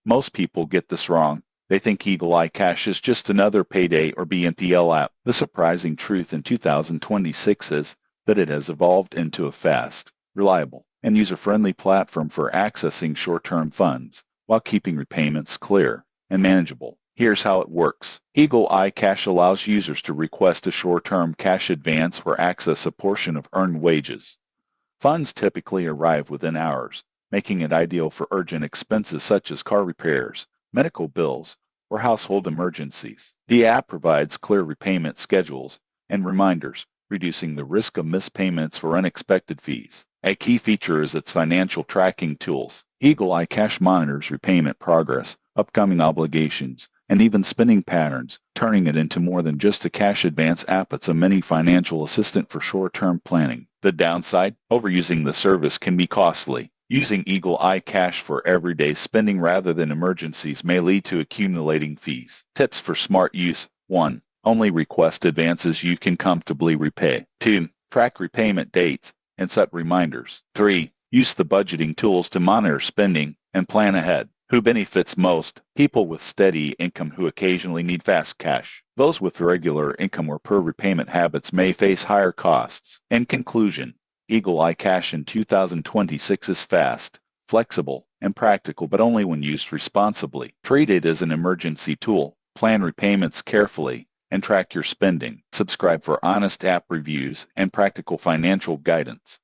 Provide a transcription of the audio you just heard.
Most people get this wrong. They think Eagle Eye Cash is just another payday or BNPL app. The surprising truth in 2026 is that it has evolved into a fast, reliable, and user-friendly platform for accessing short-term funds while keeping repayments clear and manageable. Here's how it works. Eagle Eye Cash allows users to request a short-term cash advance or access a portion of earned wages. Funds typically arrive within hours, making it ideal for urgent expenses such as car repairs, medical bills, or household emergencies. The app provides clear repayment schedules and reminders, reducing the risk of missed payments for unexpected fees. A key feature is its financial tracking tools. Eagle Eye Cash monitors repayment progress, upcoming obligations, and even spending patterns, turning it into more than just a cash advance app. It's a mini financial assistant for short-term planning. The downside? Overusing the service can be costly. Using Eagle Eye Cash for everyday spending rather than emergencies may lead to accumulating fees. Tips for smart use. 1. Only request advances you can comfortably repay. 2. Track repayment dates and set reminders. 3. Use the budgeting tools to monitor spending and plan ahead. Who benefits most? People with steady income who occasionally need fast cash. Those with regular income or per repayment habits may face higher costs. In conclusion, Eagle Eye Cash in 2026 is fast, flexible, and practical, but only when used responsibly. Treat it as an emergency tool, plan repayments carefully, and track your spending. Subscribe for honest app reviews and practical financial guidance.